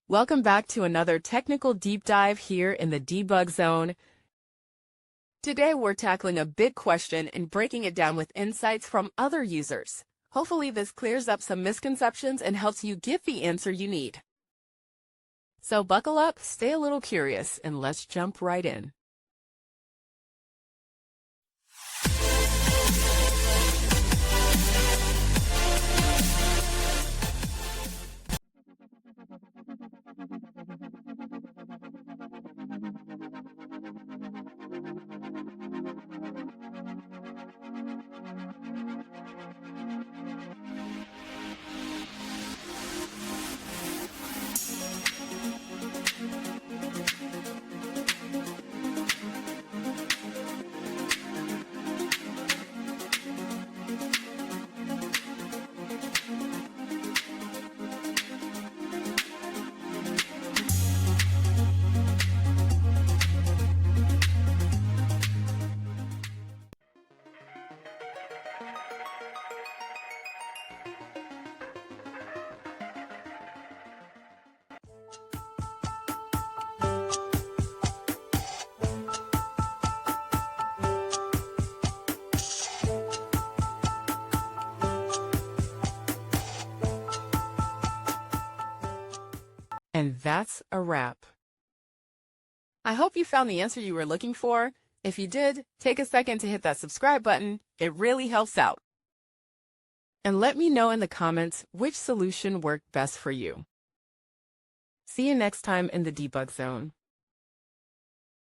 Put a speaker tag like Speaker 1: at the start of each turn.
Speaker 1: Welcome back to another technical deep dive here in the debug zone. Today we're tackling a big question and breaking it down with insights from other users. Hopefully this clears up some misconceptions and helps you get the answer you need. So buckle up, stay a little curious, and let's jump right in. And that's a wrap. I hope you found the answer you were looking for. If you did, take a second to hit that subscribe button. It really helps out. And let me know in the comments which solution worked best for you. See you next time in the debug zone.